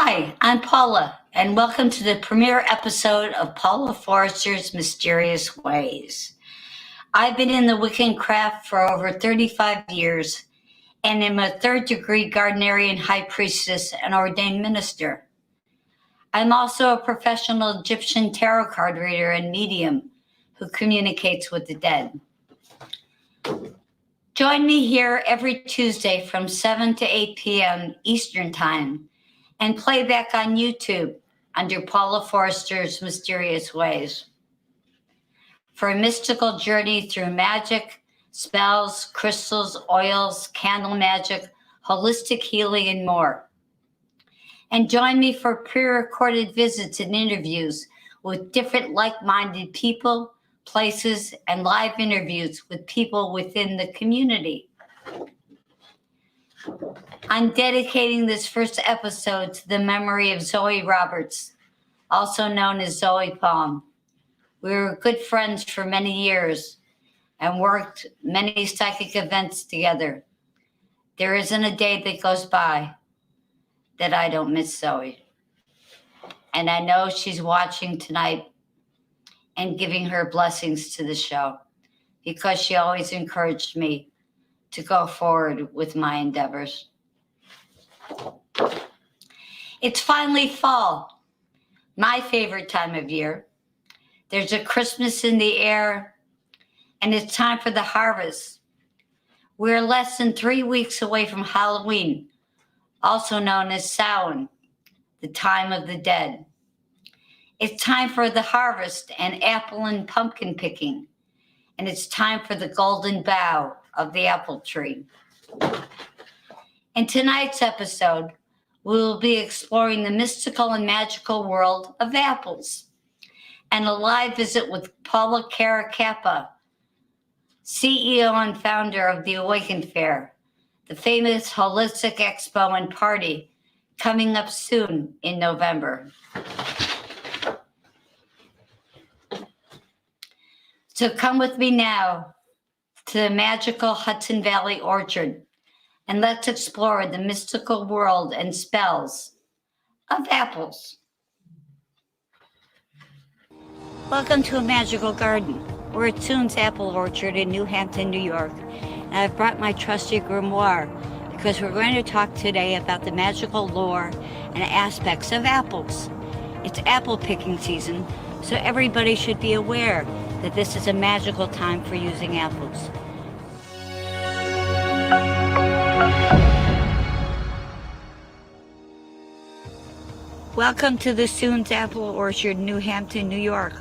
Hi, I'm Paula, and welcome to the premiere episode of Paula Forrester's Mysterious Ways. I've been in the Wiccan craft for over 35 years and am a third-degree Gardnerian high priestess and ordained minister. I'm also a professional Egyptian tarot card reader and medium who communicates with the dead. Join me here every Tuesday from 7 to 8 p.m. Eastern Time and play back on YouTube under Paula Forrester's Mysterious Ways for a mystical journey through magic, spells, crystals, oils, candle magic, holistic healing, and more. And join me for pre-recorded visits and interviews with different like-minded people, places, and live interviews with people within the community. I'm dedicating this first episode to the memory of Zoe Roberts, also known as Zoe Palm. We were good friends for many years and worked many psychic events together. There isn't a day that goes by that I don't miss Zoe. And I know she's watching tonight and giving her blessings to the show because she always encouraged me to go forward with my endeavors. It's finally fall, my favorite time of year. There's a Christmas in the air, and it's time for the harvest. We're less than 3 weeks away from Halloween, also known as Samhain, the time of the dead. It's time for the harvest and apple and pumpkin picking, and it's time for the golden bough of the apple tree. In tonight's episode, we will be exploring the mystical and magical world of apples and a live visit with Paula Caracappa, CEO and founder of the Awaken Fair, the famous holistic expo and party coming up soon in November. So come with me now to the magical Hudson Valley Orchard, and let's explore the mystical world and spells of apples. Welcome to a magical garden. We're at Soon's Apple Orchard in New Hampton, New York, and I've brought my trusty grimoire because we're going to talk today about the magical lore and aspects of apples. It's apple picking season, so everybody should be aware that this is a magical time for using apples. Welcome to the Soon's Apple Orchard, New Hampton, New York.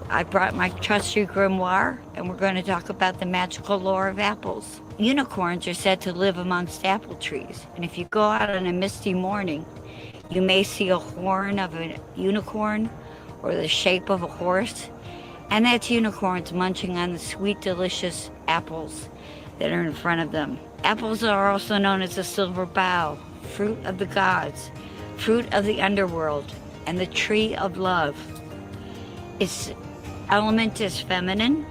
I brought my trusty grimoire, and we're going to talk about the magical lore of apples. Unicorns are said to live amongst apple trees, and if you go out on a misty morning, you may see a horn of a unicorn or the shape of a horse, and that's unicorns munching on the sweet, delicious apples that are in front of them. Apples are also known as the silver bough, fruit of the gods, fruit of the underworld, and the tree of love. Its element is feminine,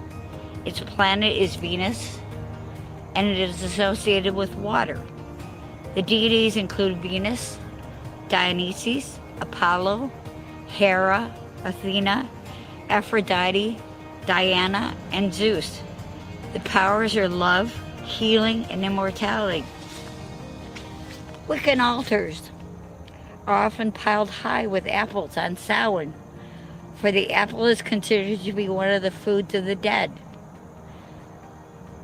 its planet is Venus, and it is associated with water. The deities include Venus, Dionysus, Apollo, Hera, Athena, Aphrodite, Diana, and Zeus. The powers are love, healing, and immortality. Wiccan altars are often piled high with apples on Samhain, for the apple is considered to be one of the foods of the dead.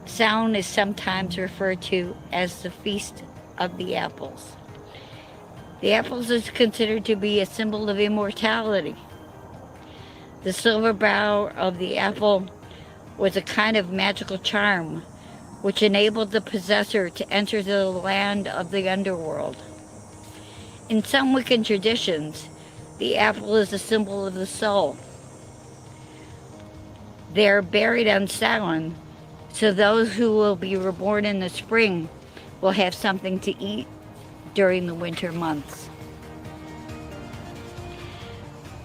Samhain is sometimes referred to as the Feast of the Apples. The apples is considered to be a symbol of immortality. The silver bough of the apple was a kind of magical charm which enabled the possessor to enter the land of the underworld. In some Wiccan traditions, the apple is a symbol of the soul. They are buried on Samhain, so those who will be reborn in the spring will have something to eat during the winter months.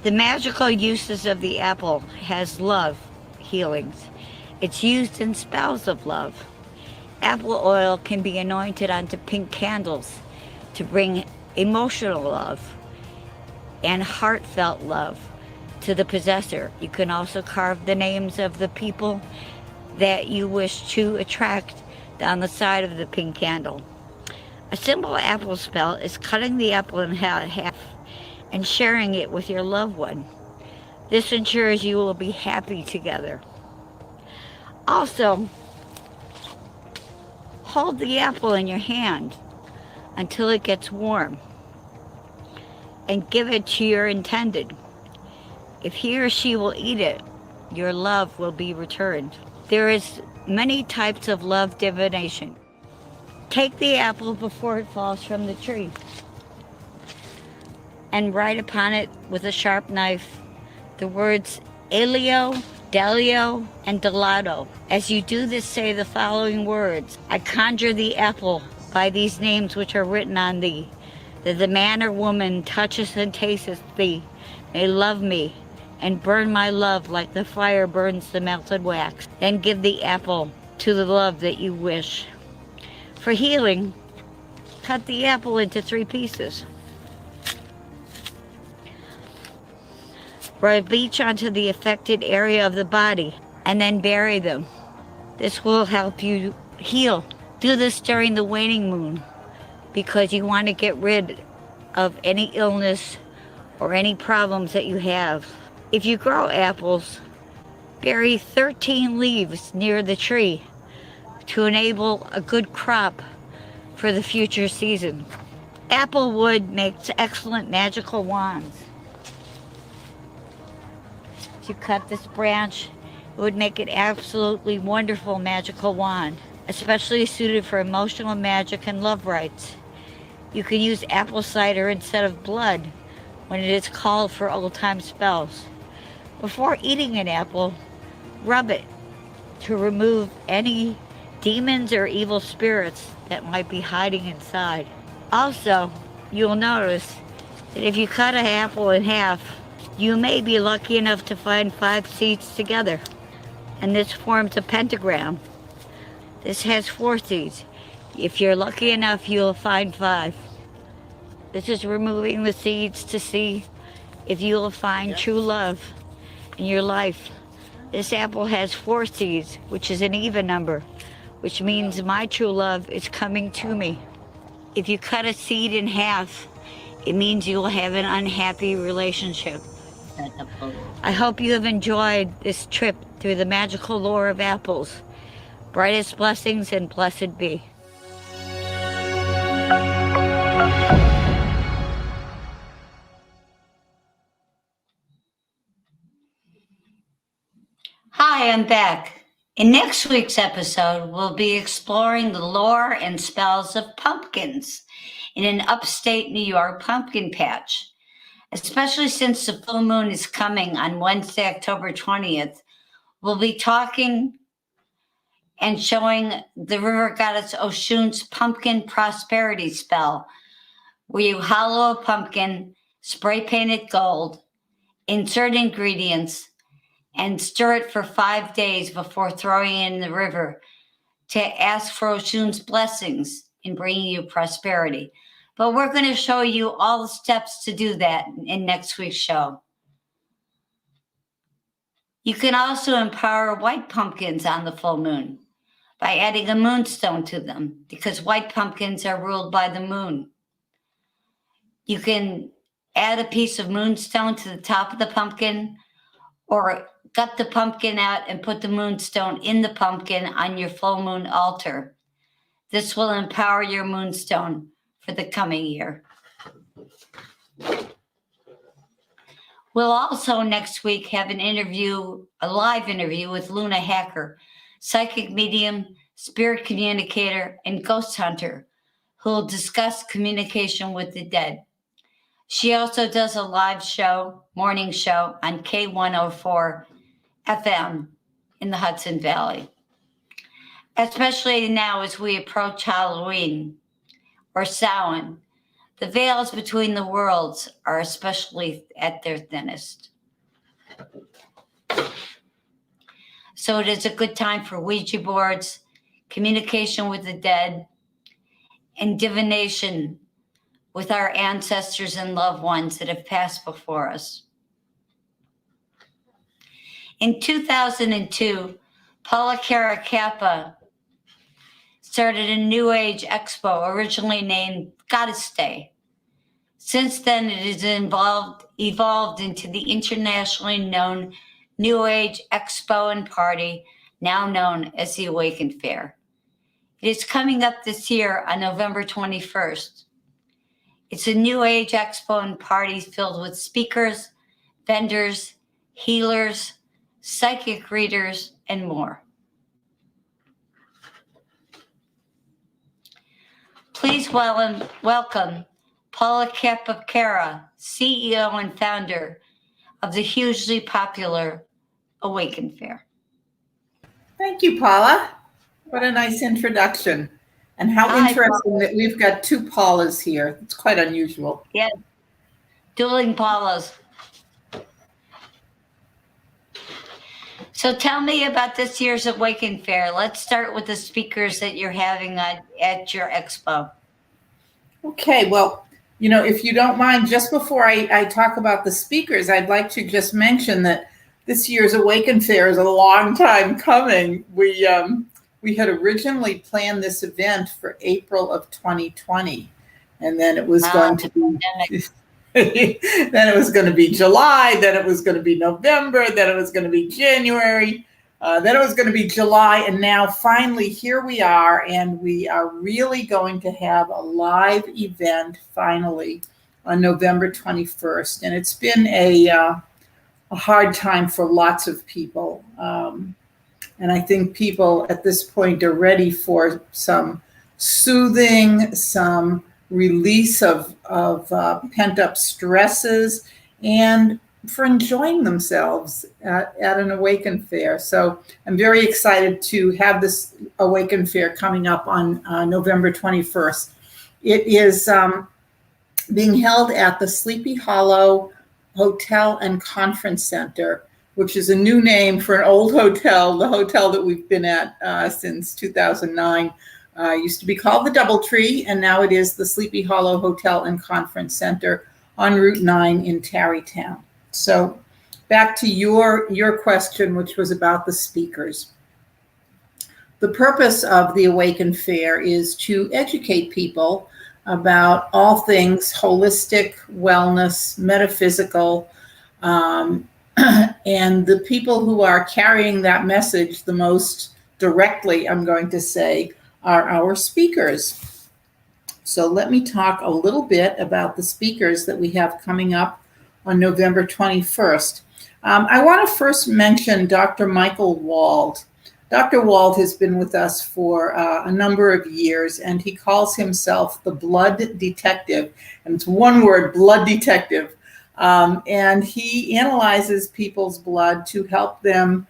The magical uses of the apple has love healings. It's used in spells of love. Apple oil can be anointed onto pink candles to bring emotional love. and heartfelt love to the possessor. You can also carve the names of the people that you wish to attract down the side of the pink candle. A simple apple spell is cutting the apple in half and sharing it with your loved one. This ensures you will be happy together. Also, hold the apple in your hand until it gets warm and give it to your intended. If he or she will eat it, your love will be returned. There is many types of love divination. Take the apple before it falls from the tree and write upon it with a sharp knife the words Elio, Delio, and Delato. As you do this, say the following words: I conjure the apple by these names which are written on thee, that the man or woman touches and tasteth thee may love me and burn my love like the fire burns the melted wax. Then give the apple to the love that you wish. For healing, cut the apple into 3 pieces. Rub each onto the affected area of the body and then bury them. This will help you heal. Do this during the waning moon because you want to get rid of any illness or any problems that you have. If you grow apples, bury 13 leaves near the tree to enable a good crop for the future season. Apple wood makes excellent magical wands. If you cut this branch, it would make an absolutely wonderful magical wand, especially suited for emotional magic and love rites. You can use apple cider instead of blood when it is called for old-time spells. Before eating an apple, rub it to remove any demons or evil spirits that might be hiding inside. Also, you'll notice that if you cut an apple in half, you may be lucky enough to find 5 seeds together, and this forms a pentagram. This has 4 seeds. If you're lucky enough, you'll find 5. This is removing the seeds to see if you'll find true love in your life. This apple has 4 seeds, which is an even number, which means my true love is coming to me. If you cut a seed in half, it means you will have an unhappy relationship. I hope you have enjoyed this trip through the magical lore of apples. Brightest blessings and blessed be. Hi, I'm back. In next week's episode, we'll be exploring the lore and spells of pumpkins in an upstate New York pumpkin patch. Especially since the full moon is coming on Wednesday, October 20th, we'll be talking and showing the river goddess Oshun's pumpkin prosperity spell, where you hollow a pumpkin, spray paint it gold, insert ingredients, and stir it for 5 days before throwing it in the river to ask for Oshun's blessings in bringing you prosperity. But we're going to show you all the steps to do that in next week's show. You can also empower white pumpkins on the full moon by adding a moonstone to them, because white pumpkins are ruled by the moon. You can add a piece of moonstone to the top of the pumpkin, or gut the pumpkin out and put the moonstone in the pumpkin on your full moon altar. This will empower your moonstone for the coming year. We'll also next week have a live interview with Luna Hacker, psychic medium, spirit communicator, and ghost hunter, who will discuss communication with the dead. She also does a live show, morning show on K104 FM in the Hudson Valley. Especially now as we approach Halloween or Samhain, the veils between the worlds are especially at their thinnest. So it is a good time for Ouija boards, communication with the dead, and divination with our ancestors and loved ones that have passed before us. In 2002, Paula Caracappa started a New Age Expo, originally named Goddess Day. Since then, it has evolved into the internationally known New Age Expo and Party, now known as the Awaken Fair. It is coming up this year on November 21st. It's a New Age Expo and Party filled with speakers, vendors, healers, psychic readers, and more. Please welcome Paula Caracappa, CEO and founder of the hugely popular Awaken Fair. Thank you, Paula. What a nice introduction. And how interesting that we've got two Paulas here. It's quite unusual. Yeah, dueling Paulas. So tell me about this year's Awaken Fair. Let's start with the speakers that you're having at your expo. Okay, well, you know, if you don't mind, just before I talk about the speakers, I'd like to just mention that this year's Awaken Fair is a long time coming. We had originally planned this event for April of 2020, and then it was going to be then it was going to be July, then it was going to be November, then it was going to be January, then it was going to be July, and now finally here we are, and we are really going to have a live event finally on November 21st, and it's been a hard time for lots of people, and I think people at this point are ready for some soothing, some release of pent-up stresses, and for enjoying themselves at an Awaken Fair. So I'm very excited to have this Awaken Fair coming up on November 21st. It is being held at the Sleepy Hollow Hotel and Conference Center, which is a new name for an old hotel, the hotel that we've been at since 2009. Used to be called the Doubletree, and now it is the Sleepy Hollow Hotel and Conference Center on Route 9 in Tarrytown. So back to your question, which was about the speakers. The purpose of the Awaken Fair is to educate people about all things holistic, wellness, metaphysical, and the people who are carrying that message the most directly, I'm going to say, are our speakers. So let me talk a little bit about the speakers that we have coming up on November 21st. I want to first mention Dr. Michael Wald. Dr. Wald has been with us for a number of years, and he calls himself the Blood Detective. And it's one word, Blood Detective. And he analyzes people's blood to help them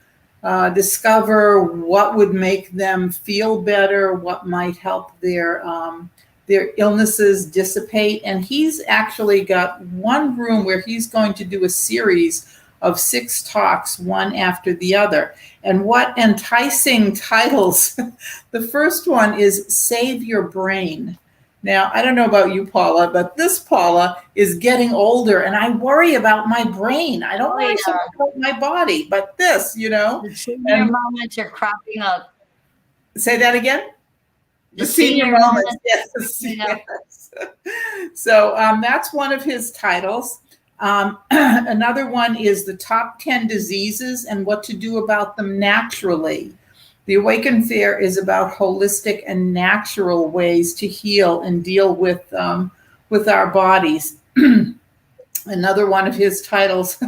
discover what would make them feel better, what might help their illnesses dissipate. And he's actually got one room where he's going to do a series of 6 talks, one after the other. And what enticing titles. The first one is Save Your Brain. Now, I don't know about you, Paula, but this Paula is getting older, and I worry about my brain. I don't worry so much about my body, but this, you know. The senior moments are cropping up. Say that again? The senior moments. Yes, yes. So that's one of his titles. Another one is the top 10 diseases and what to do about them naturally. The Awaken Fair is about holistic and natural ways to heal and deal with our bodies. Another one of his titles,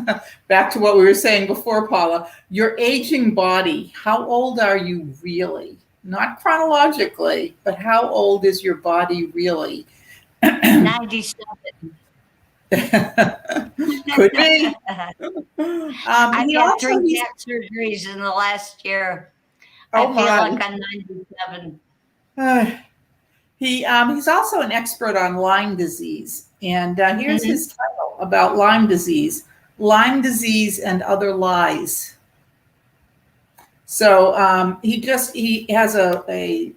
back to what we were saying before, Paula, Your Aging Body. How old are you really? Not chronologically, but how old is your body really? 97. Could be. I've had 3 back surgeries in the last year. I feel like I'm 97. He's also an expert on Lyme disease. And here's his title about Lyme disease and Other Lies. So he has a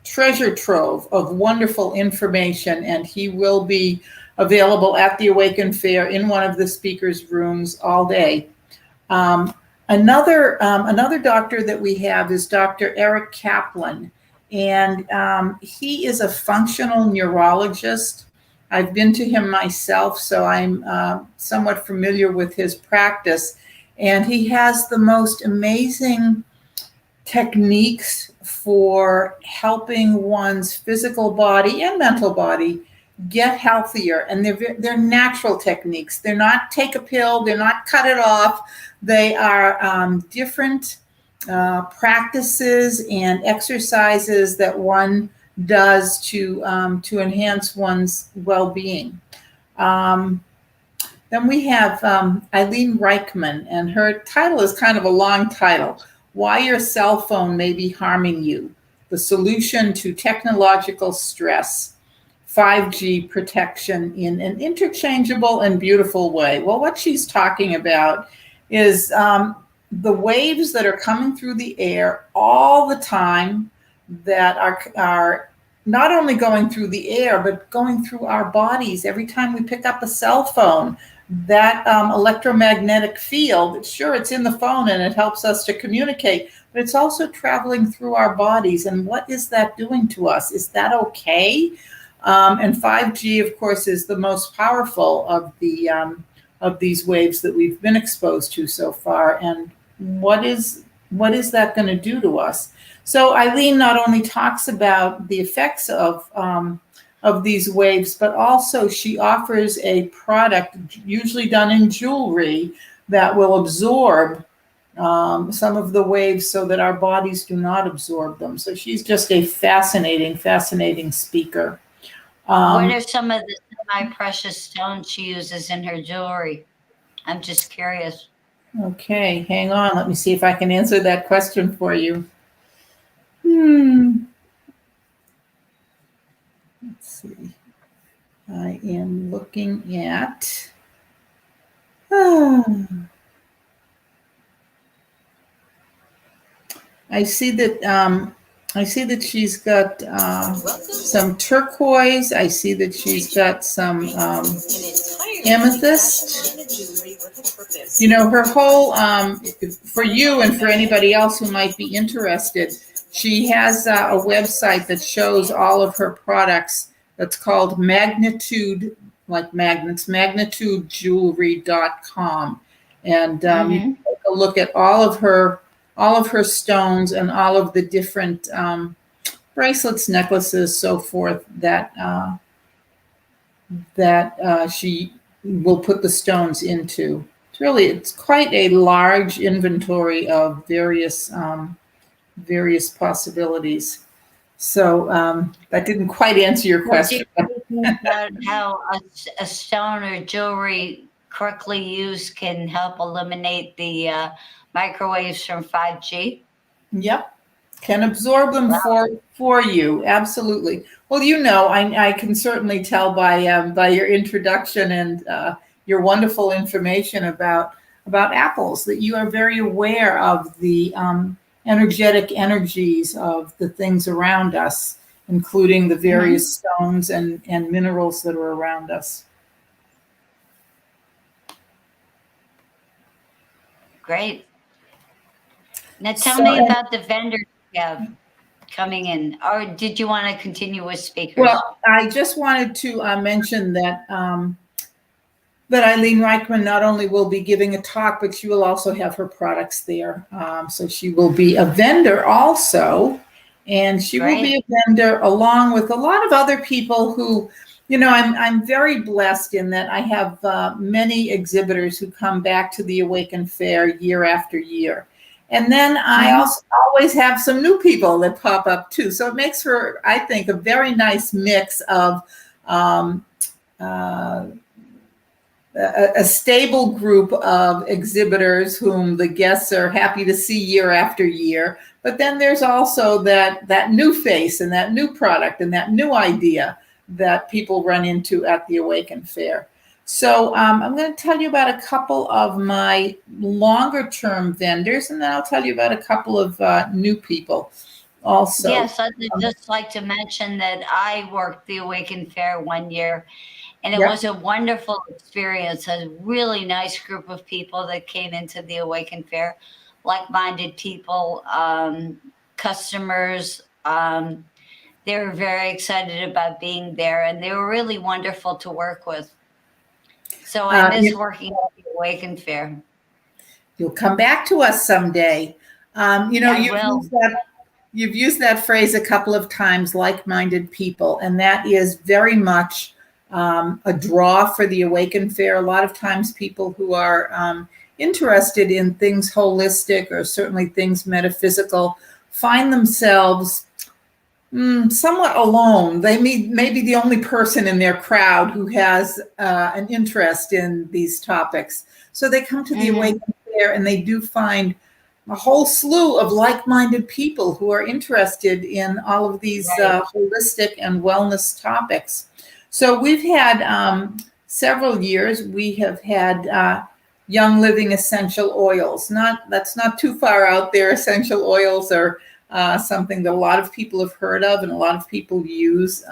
treasure trove of wonderful information, and he will be available at the Awaken Fair in one of the speakers' rooms all day. Another doctor that we have is Dr. Eric Kaplan, and he is a functional neurologist. I've been to him myself, so I'm somewhat familiar with his practice, and he has the most amazing techniques for helping one's physical body and mental body get healthier. And they're natural techniques. They're not take a pill, they're not cut it off. They are different practices and exercises that one does to enhance one's well-being. Then we have Eileen Reichman, and her title is kind of a long title. Why Your Cell Phone May Be Harming You, the Solution to Technological Stress, 5G Protection in an Interchangeable and Beautiful Way. Well, what she's talking about is the waves that are coming through the air all the time that are not only going through the air, but going through our bodies. Every time we pick up a cell phone, that electromagnetic field, sure, it's in the phone and it helps us to communicate, but it's also traveling through our bodies. And what is that doing to us? Is that okay? And 5G, of course, is the most powerful of these waves that we've been exposed to so far. And what is that going to do to us? So Eileen not only talks about the effects of these waves, but also she offers a product usually done in jewelry that will absorb some of the waves so that our bodies do not absorb them. So she's just a fascinating speaker. What are some of the semi-precious stones she uses in her jewelry? I'm just curious. Okay, hang on. Let me see if I can answer that question for you. Let's see. I am looking at. I see that she's got some turquoise. I see that she's got some amethyst. You know, her whole, for you and for anybody else who might be interested, she has a website that shows all of her products. That's called Magnitude, like magnets, magnitudejewelry.com. And you can take a look at all of her stones and all of the different bracelets, necklaces, so forth that she will put the stones into. It's quite a large inventory of various possibilities. So that didn't quite answer your question. About how a stone or jewelry correctly used can help eliminate the microwaves from 5G? Yep, can absorb them for you. Absolutely. Well, you know, I can certainly tell by your introduction and your wonderful information about apples that you are very aware of the energetic energies of the things around us, including the various stones and minerals that are around us. Great. Now tell me about the vendors you have coming in, or did you want to continue with speakers? Well, I just wanted to mention that that Eileen Reichman not only will be giving a talk, but she will also have her products there. So she will be a vendor also, and she will be a vendor along with a lot of other people who, you know, I'm very blessed in that I have many exhibitors who come back to the Awaken Fair year after year. And then I also always have some new people that pop up too. So it makes for, I think, a very nice mix of a stable group of exhibitors whom the guests are happy to see year after year. But then there's also that new face and that new product and that new idea that people run into at the Awaken Fair. So I'm going to tell you about a couple of my longer term vendors, and then I'll tell you about a couple of new people. also. Yes, I'd just like to mention that I worked the Awaken Fair one year, and it Yep. was a wonderful experience. A really nice group of people that came into the Awaken Fair, like-minded people, customers. They were very excited about being there, and they were really wonderful to work with. So I miss working at the Awaken Fair. You'll come back to us someday. I will. You've used that phrase a couple of times, like-minded people, and that is very much a draw for the Awaken Fair. A lot of times people who are interested in things holistic or certainly things metaphysical find themselves somewhat alone. They may be the only person in their crowd who has an interest in these topics. So they come to the Awaken Fair and they do find a whole slew of like-minded people who are interested in all of these holistic and wellness topics. So we've had several years, we have had Young Living essential oils. That's not too far out there. Essential oils are something that a lot of people have heard of and a lot of people use.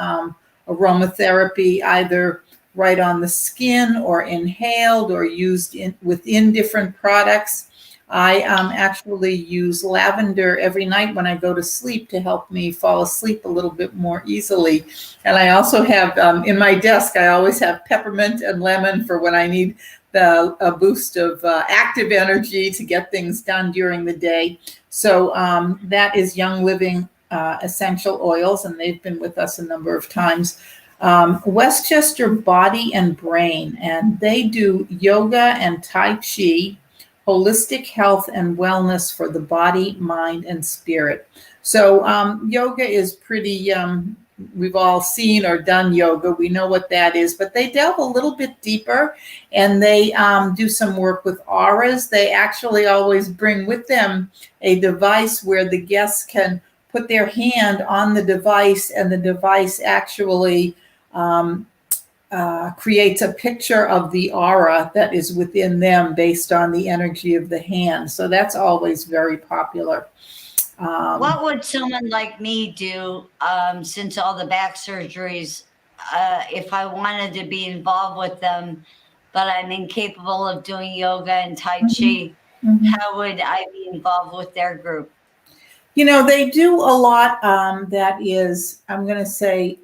Aromatherapy, either right on the skin or inhaled or used within different products. I actually use lavender every night when I go to sleep to help me fall asleep a little bit more easily. And I also have in my desk, I always have peppermint and lemon for when I need a boost of active energy to get things done during the day. So that is Young Living essential oils, and they've been with us a number of times. Westchester Body and Brain, and they do yoga and Tai Chi, holistic health and wellness for the body, mind, and spirit. So yoga is pretty, we've all seen or done yoga. We know what that is, but they delve a little bit deeper and they do some work with auras. They actually always bring with them a device where the guests can put their hand on the device and the device actually creates a picture of the aura that is within them based on the energy of the hand. So that's always very popular. What would someone like me do since all the back surgeries, if I wanted to be involved with them, but I'm incapable of doing yoga and Tai Chi? How would I be involved with their group? You know, they do a lot that is, I'm going to say,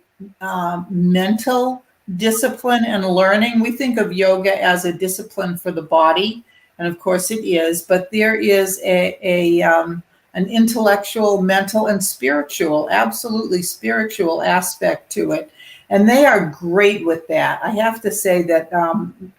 mental discipline and learning. We think of yoga as a discipline for the body, and of course it is, but there is an intellectual, mental, and spiritual, absolutely spiritual aspect to it. And they are great with that. I have to say that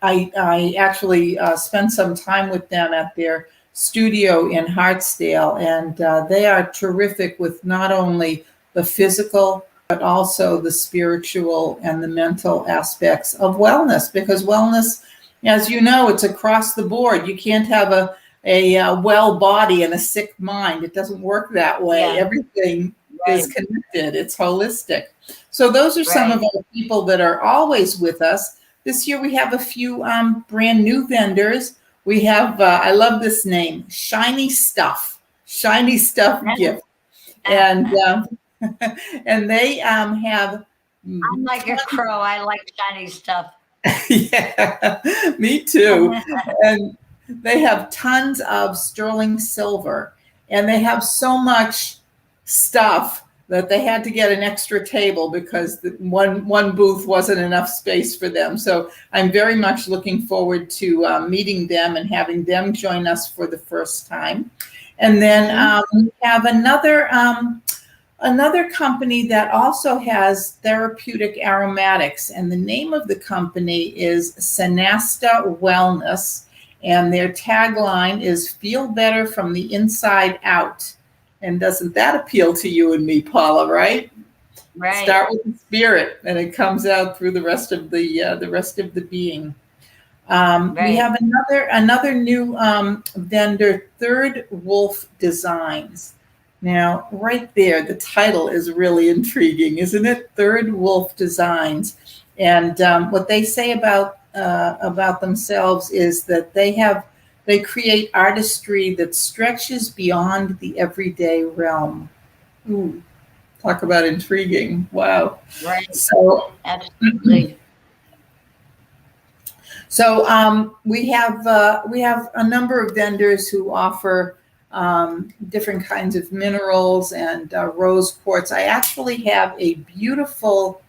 I actually spent some time with them at their studio in Hartsdale, and they are terrific with not only the physical, but also the spiritual and the mental aspects of wellness, because wellness, as you know, it's across the board. You can't have a well body and a sick mind. It doesn't work that way. Yeah. Everything is connected. It's holistic. So those are some of our people that are always with us. This year we have a few brand new vendors. We have, I love this name, Shiny Stuff Gift. And and they have. I'm like a crow. I like shiny stuff. Yeah, me too. And they have tons of sterling silver, and they have so much stuff that they had to get an extra table because the one booth wasn't enough space for them. So I'm very much looking forward to meeting them and having them join us for the first time. And then we have another company that also has therapeutic aromatics, and the name of the company is Sanasta Wellness, and their tagline is "Feel better from the inside out." And doesn't that appeal to you and me, Paula? Right. Start with the spirit, and it comes out through the rest of the being. We have another new vendor, Third Wolf Designs. Now, right there, the title is really intriguing, isn't it? Third Wolf Designs, and what they say about themselves is that they create artistry that stretches beyond the everyday realm. Ooh, talk about intriguing. Wow. Right. So, Absolutely. we have a number of vendors who offer different kinds of minerals and rose quartz. I actually have a beautiful,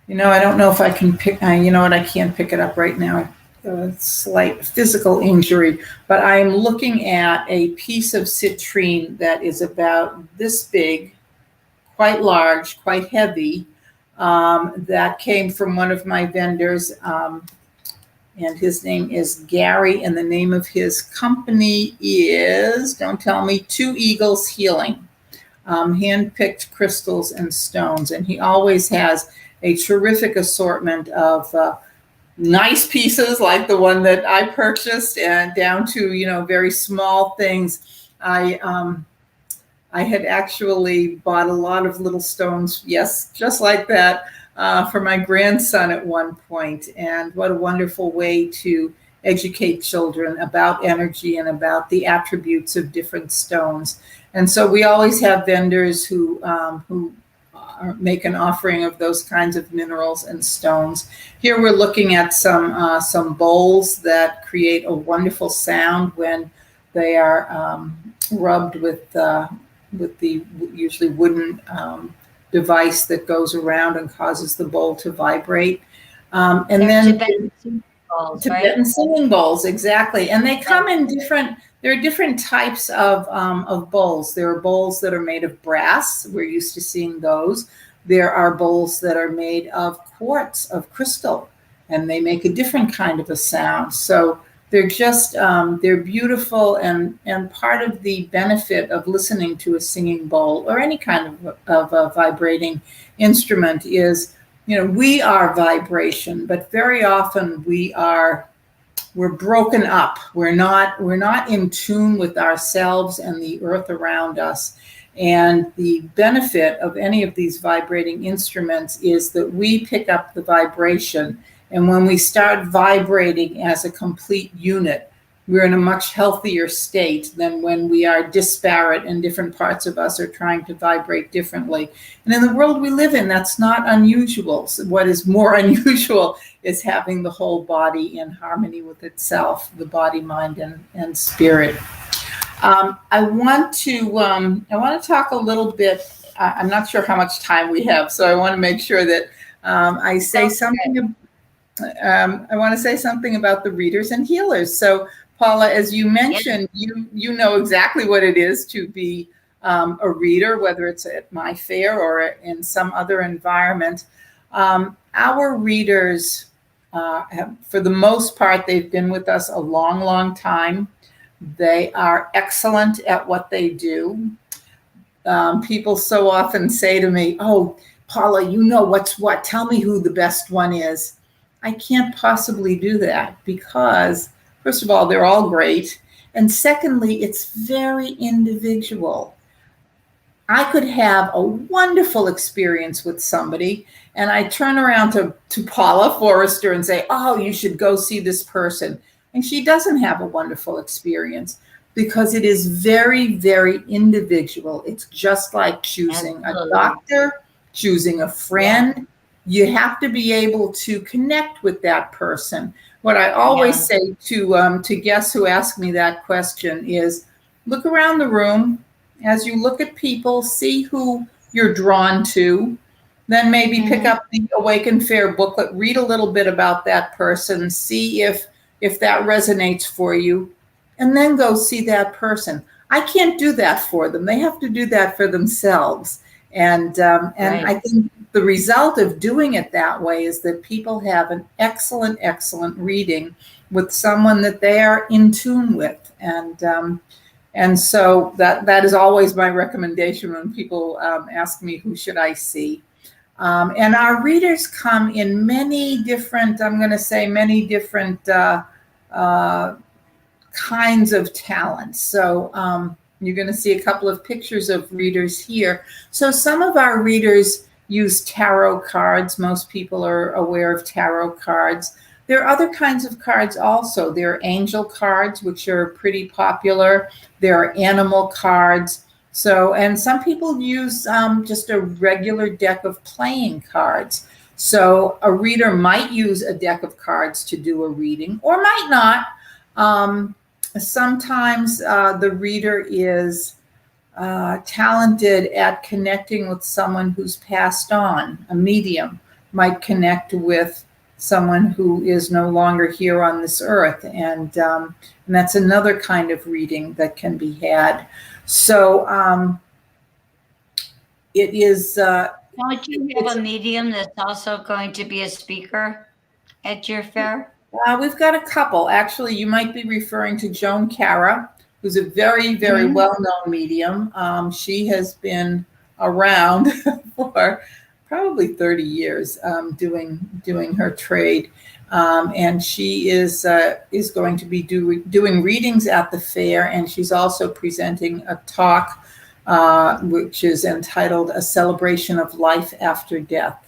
I don't know if I can pick, you know what, I can't pick it up right now. A slight physical injury, but I'm looking at a piece of citrine that is about this big, quite large, quite heavy, that came from one of my vendors. And his name is Gary, and the name of his company is, don't tell me, Two Eagles Healing, hand-picked crystals and stones. And he always has a terrific assortment of nice pieces like the one that I purchased, and down to, very small things. I had actually bought a lot of little stones, yes, just like that, for my grandson at one point. And what a wonderful way to educate children about energy and about the attributes of different stones. And so we always have vendors who make an offering of those kinds of minerals and stones. Here we're looking at some bowls that create a wonderful sound when they are rubbed with the usually wooden device that goes around and causes the bowl to vibrate. And They're then Tibetan singing bowls, Tibetan right? singing bowls, exactly. And they come in there are different types of bowls. There are bowls that are made of brass. We're used to seeing those. There are bowls that are made of quartz, of crystal, and they make a different kind of a sound. So they're just, they're beautiful, and part of the benefit of listening to a singing bowl or any kind of a vibrating instrument is, we are vibration, but very often we're broken up. We're not in tune with ourselves and the earth around us. And the benefit of any of these vibrating instruments is that we pick up the vibration. And when we start vibrating as a complete unit, we're in a much healthier state than when we are disparate and different parts of us are trying to vibrate differently. And in the world we live in, that's not unusual. So what is more unusual is having the whole body in harmony with itself, the body, mind, and spirit. I want to talk a little bit. I'm not sure how much time we have, so I want to make sure that I say something. I want to say something about the readers and healers. So, Paula, as you mentioned, you know exactly what it is to be a reader, whether it's at my fair or in some other environment. Our readers, for the most part, they've been with us a long, long time. They are excellent at what they do. People so often say to me, "Oh, Paula, you know what's what. Tell me who the best one is." I can't possibly do that because, first of all, they're all great. And secondly, it's very individual. I could have a wonderful experience with somebody, and I turn around to Paula Forrester and say, "Oh, you should go see this person." And she doesn't have a wonderful experience because it is very, very individual. It's just like choosing a doctor, choosing a friend. You have to be able to connect with that person. What I always say to guests who ask me that question is, look around the room. As you look at people, see who you're drawn to. Then maybe pick up the Awaken Fair booklet, read a little bit about that person, see if that resonates for you, and then go see that person. I can't do that for them. They have to do that for themselves. And I think the result of doing it that way is that people have an excellent, excellent reading with someone that they are in tune with. And so that is always my recommendation when people ask me, who should I see? And our readers come in many different, many different kinds of talents. So you're going to see a couple of pictures of readers here. So some of our readers use tarot cards. Most people are aware of tarot cards. There are other kinds of cards also. There are angel cards, which are pretty popular. There are animal cards. So, and some people use just a regular deck of playing cards. So a reader might use a deck of cards to do a reading or might not. Sometimes the reader is talented at connecting with someone who's passed on. A medium might connect with someone who is no longer here on this earth. And that's another kind of reading that can be had. So it is. Don't you have a medium that's also going to be a speaker at your fair? We've got a couple. Actually, you might be referring to Joan Cara, who's a very, very well-known medium. She has been around for probably 30 years doing her trade. And she is going to be doing readings at the fair, and she's also presenting a talk which is entitled A Celebration of Life After Death.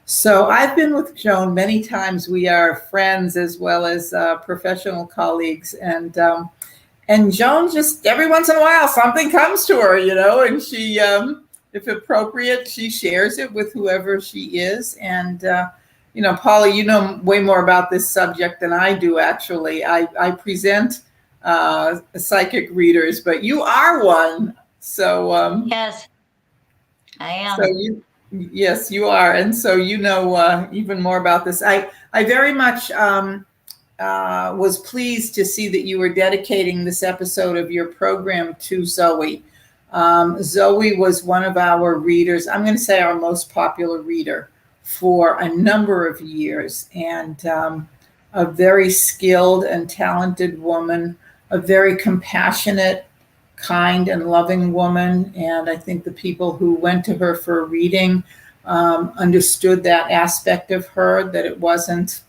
So I've been with Joan many times. We are friends as well as professional colleagues. And Joan, just every once in a while, something comes to her, and she, if appropriate, she shares it with whoever she is. And, Paula, you know way more about this subject than I do, actually. I present psychic readers, but you are one. So yes, I am. So yes, you are, and so even more about this. I very much was pleased to see that you were dedicating this episode of your program to Zoe. Zoe was one of our readers. I'm going to say our most popular reader for a number of years, and a very skilled and talented woman, a very compassionate, kind and loving woman. And I think the people who went to her for a reading understood that aspect of her, that it wasn't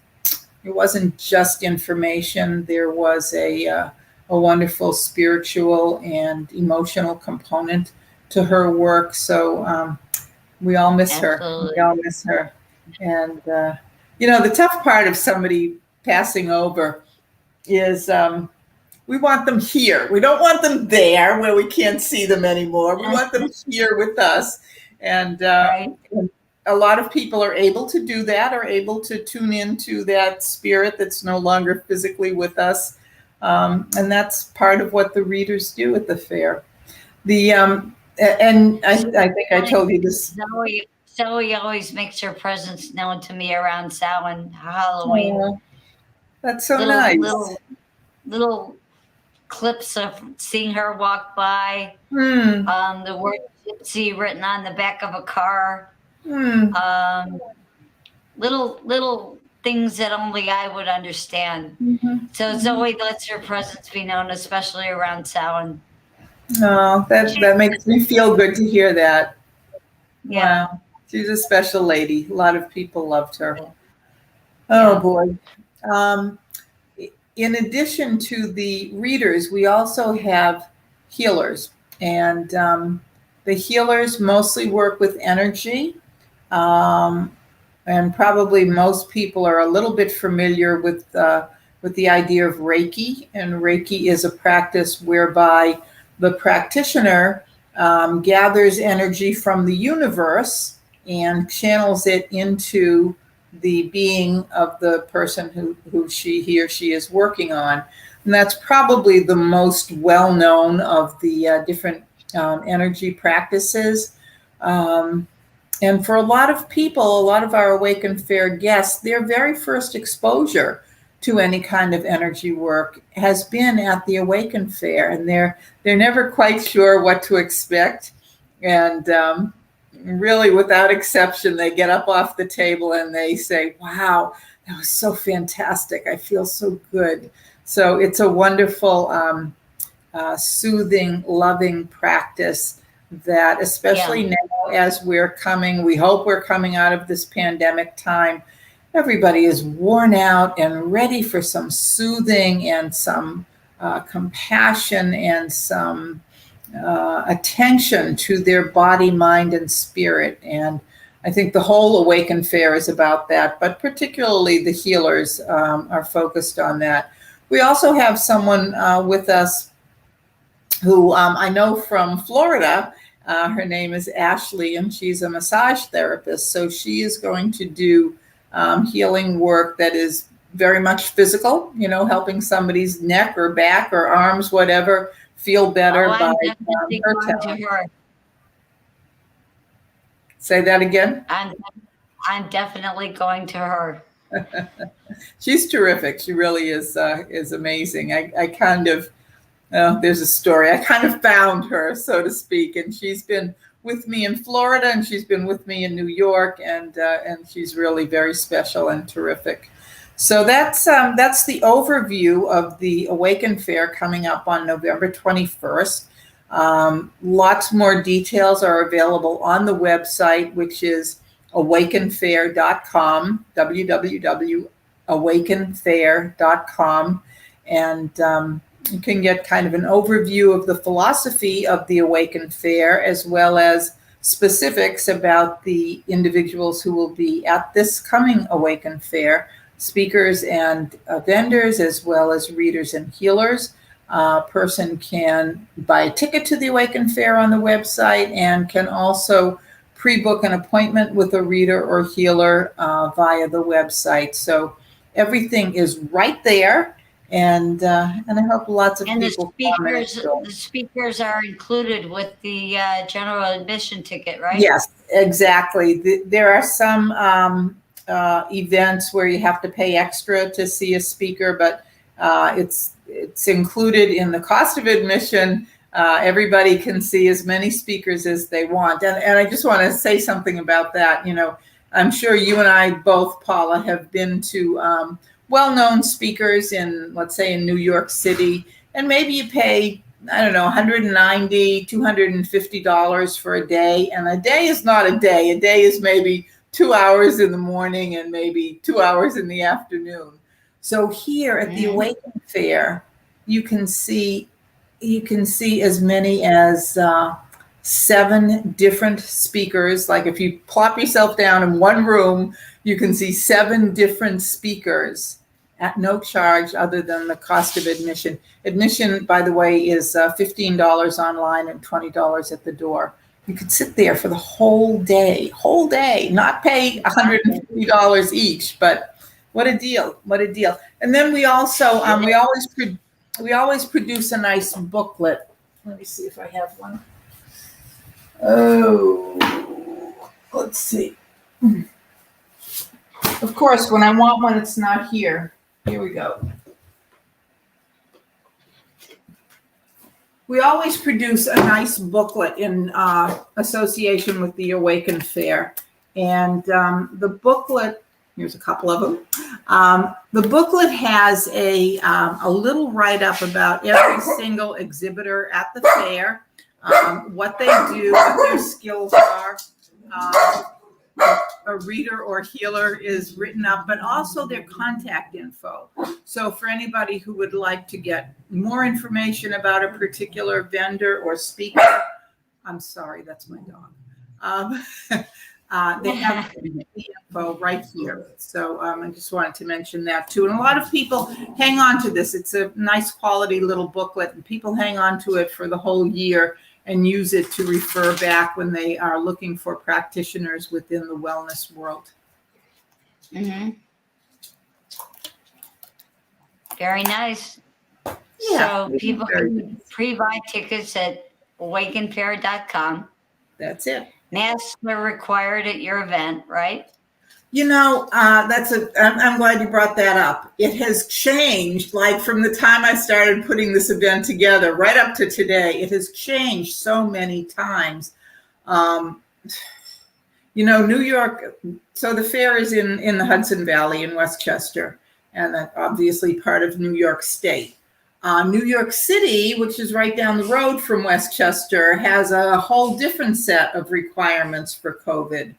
just information. There was a wonderful spiritual and emotional component to her work. So we all miss her. We all miss her. And the tough part of somebody passing over is we want them here. We don't want them there where we can't see them anymore. We want them here with us. And a lot of people are able to do that, are able to tune into that spirit that's no longer physically with us. And that's part of what the readers do at the fair. And I think I told you this. Zoe always makes her presence known to me around Samhain, Halloween. That's so nice. Little clips of seeing her walk by, the word gypsy written on the back of a car, little things that only I would understand. So Zoe lets her presence be known, especially around Samhain. Oh, that makes me feel good to hear that. Yeah. Wow. She's a special lady. A lot of people loved her. Oh boy. In addition to the readers, we also have healers, and the healers mostly work with energy, and probably most people are a little bit familiar with the idea of Reiki. And Reiki is a practice whereby the practitioner gathers energy from the universe and channels it into the being of the person who he or she is working on. And that's probably the most well-known of the different energy practices. And for a lot of people, a lot of our Awaken Fair guests, their very first exposure to any kind of energy work has been at the Awaken Fair, and they're never quite sure what to expect. And really, without exception, they get up off the table and they say, wow, that was so fantastic. I feel so good. So it's a wonderful, soothing, loving practice that, especially now as we hope we're coming out of this pandemic time, everybody is worn out and ready for some soothing and some compassion and some attention to their body, mind, and spirit. And I think the whole Awaken Fair is about that, but particularly the healers are focused on that. We also have someone with us who I know from Florida. Her name is Ashley, and she's a massage therapist. So she is going to do healing work that is very much physical, helping somebody's neck or back or arms, whatever, feel better by I'm definitely her going talent. to her. Say that again. I'm definitely going to her. She's terrific. She really is amazing. I kind of there's a story. I kind of found her, so to speak, and she's been with me in Florida, and she's been with me in New York, and she's really very special and terrific. So that's the overview of the Awaken Fair coming up on November 21st. Lots more details are available on the website, which is awakenfair.com, www.awakenfair.com, and you can get kind of an overview of the philosophy of the Awaken Fair, as well as specifics about the individuals who will be at this coming Awaken Fair, speakers and vendors, as well as readers and healers. A person can buy a ticket to the Awaken Fair on the website and can also pre-book an appointment with a reader or healer via the website. So everything is right there. And I hope lots of people come and enjoy. The speakers are included with the general admission ticket, right? Yes, exactly. There are some events where you have to pay extra to see a speaker, but it's included in the cost of admission. Everybody can see as many speakers as they want. And I just want to say something about that. I'm sure you and I both, Paula, have been to well-known speakers in, let's say, in New York City, and maybe you pay, I don't know, $190, $250 for a day. And a day is not a day. A day is maybe 2 hours in the morning and maybe 2 hours in the afternoon. So here at the Awaken Fair, you can see as many as 7 different speakers. Like if you plop yourself down in one room, you can see 7 different speakers at no charge other than the cost of admission. Admission, by the way, is $15 online and $20 at the door. You could sit there for the whole day, not pay $150 each, but what a deal. And then we also, we always produce a nice booklet. Let me see if I have one. Oh, let's see. Of course, when I want one, it's not here. Here we go. We always produce a nice booklet in association with the Awaken Fair. And the booklet, here's a couple of them. The booklet has a little write-up about every single exhibitor at the fair, what they do, what their skills are. A reader or healer is written up, but also their contact info. So for anybody who would like to get more information about a particular vendor or speaker, I'm sorry, that's my dog. They have the info right here. So I just wanted to mention that too. And a lot of people hang on to this. It's a nice quality little booklet, and people hang on to it for the whole year and use it to refer back when they are looking for practitioners within the wellness world. Mm-hmm. Very nice. Yeah, so people can pre-buy tickets at awakenfair.com. That's it. Masks are required at your event, right? I'm glad you brought that up. It has changed, like from the time I started putting this event together right up to today. It has changed so many times. New York, so the fair is in the Hudson Valley in Westchester, and that's obviously part of New York State. New York City, which is right down the road from Westchester, has a whole different set of requirements for COVID.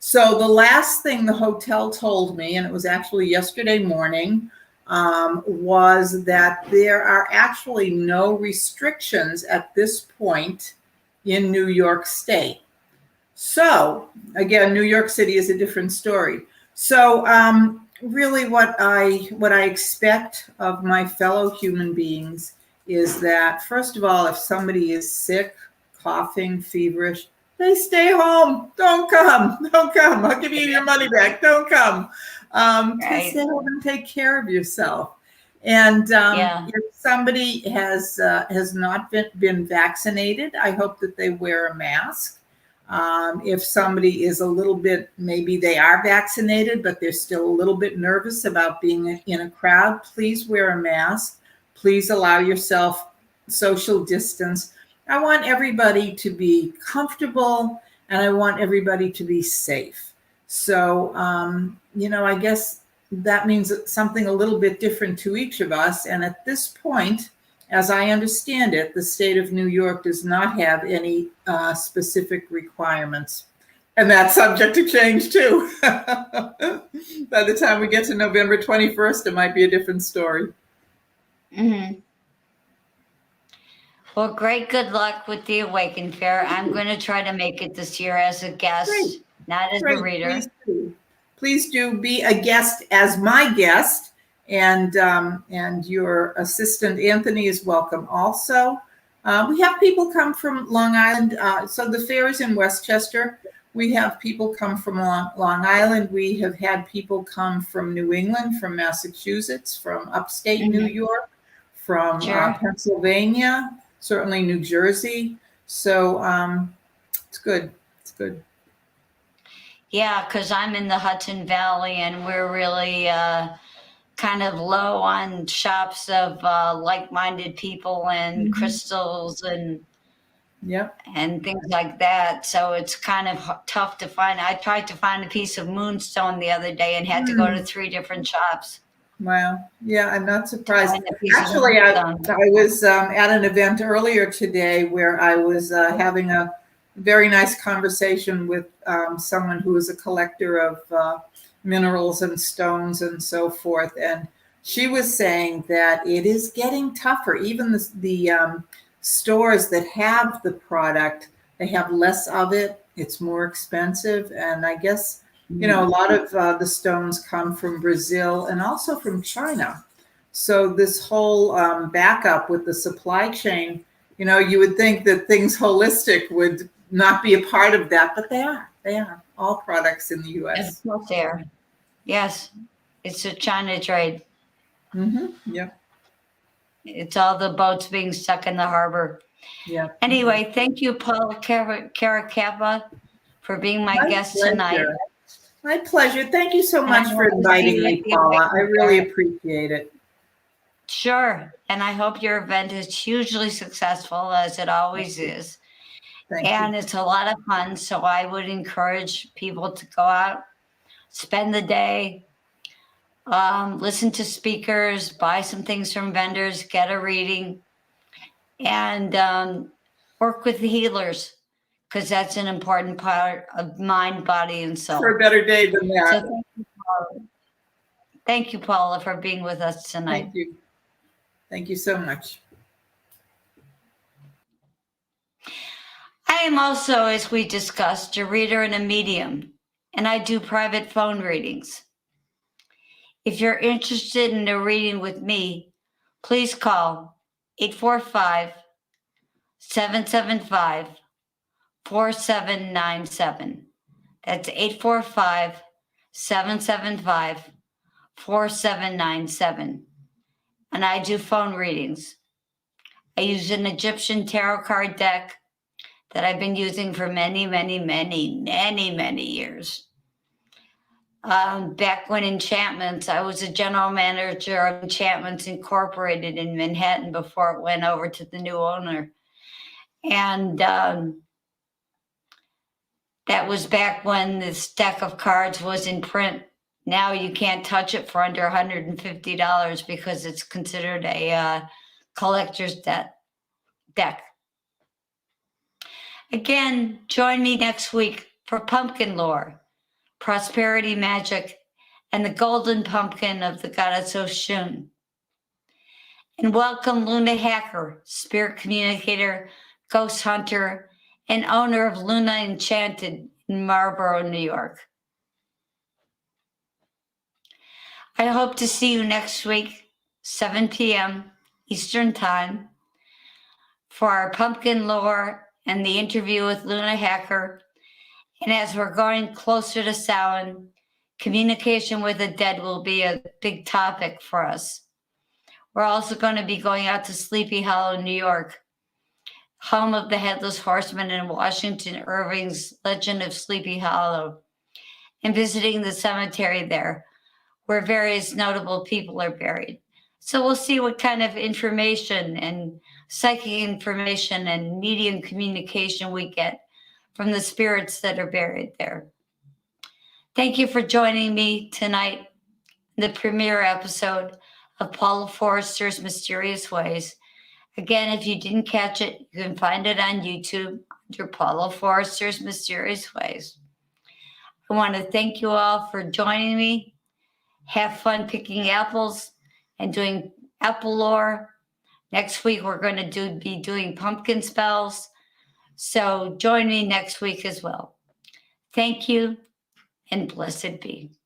So the last thing the hotel told me, and it was actually yesterday morning, was that there are actually no restrictions at this point in New York State. So again, New York City is a different story. So really what I expect of my fellow human beings is that, first of all, if somebody is sick, coughing, feverish, they stay home. Don't come. Don't come. I'll give you your money back. Don't come. Right. Stay home and take care of yourself. And if somebody has not been vaccinated, I hope that they wear a mask. If somebody is a little bit, maybe they are vaccinated, but they're still a little bit nervous about being in a crowd, please wear a mask. Please allow yourself social distance. I want everybody to be comfortable, and I want everybody to be safe. So, I guess that means something a little bit different to each of us. And at this point, as I understand it, the state of New York does not have any specific requirements. And that's subject to change too. By the time we get to November 21st, it might be a different story. Mm-hmm. Well, great good luck with the Awaken Fair. I'm going to try to make it this year as a guest, not as a reader. Please do be a guest as my guest, and your assistant Anthony is welcome also. We have people come from Long Island. So the fair is in Westchester. We have people come from Long Island. We have had people come from New England, from Massachusetts, from upstate New York, from Pennsylvania, certainly New Jersey. So it's good. It's good. Yeah, because I'm in the Hudson Valley, and we're really kind of low on shops of like-minded people and crystals and things like that. So it's kind of tough to find. I tried to find a piece of moonstone the other day and had to go to 3 different shops. Wow. Yeah, I'm not surprised. Actually, I was at an event earlier today where I was having a very nice conversation with someone who is a collector of minerals and stones and so forth. And she was saying that it is getting tougher. Even the stores that have the product, they have less of it. It's more expensive. And I guess, a lot of the stones come from Brazil and also from China. So this whole backup with the supply chain, you would think that things holistic would not be a part of that, but they are. They are. All products in the U.S. Of course they are. Yes. It's a China trade. Yeah. It's all the boats being stuck in the harbor. Yeah. Anyway, thank you, Paula Caracappa, for being my guest tonight. My pleasure. Thank you so much for inviting me, Paula. I really appreciate it. Sure. And I hope your event is hugely successful, as it always is. And it's a lot of fun. So I would encourage people to go out, spend the day, listen to speakers, buy some things from vendors, get a reading, and work with the healers, because that's an important part of mind, body, and soul. For a better day than that. So thank you, Paula, for being with us tonight. Thank you. Thank you so much. I am also, as we discussed, a reader and a medium, and I do private phone readings. If you're interested in a reading with me, please call 845-775-4797. That's 845-775-4797. And I do phone readings. I use an Egyptian tarot card deck that I've been using for many, many, many, many, many years. Back when Enchantments, I was a general manager of Enchantments Incorporated in Manhattan before it went over to the new owner. And that was back when this deck of cards was in print. Now you can't touch it for under $150 because it's considered a collector's deck. Again, join me next week for Pumpkin Lore, Prosperity Magic, and the Golden Pumpkin of the goddess Oshun. And welcome Luna Hacker, spirit communicator, ghost hunter, and owner of Luna Enchanted in Marlborough, New York. I hope to see you next week, 7 p.m. Eastern Time, for our pumpkin lore and the interview with Luna Hacker. And as we're going closer to Samhain, communication with the dead will be a big topic for us. We're also going to be going out to Sleepy Hollow, New York, home of the Headless Horseman and Washington Irving's Legend of Sleepy Hollow, and visiting the cemetery there, where various notable people are buried. So we'll see what kind of information and psychic information and medium communication we get from the spirits that are buried there. Thank you for joining me tonight, the premiere episode of Paula Forrester's Mysterious Ways. Again, if you didn't catch it, you can find it on YouTube under Paula Forrester's Mysterious Ways. I want to thank you all for joining me. Have fun picking apples and doing apple lore. Next week, we're going to be doing pumpkin spells. So join me next week as well. Thank you, and blessed be.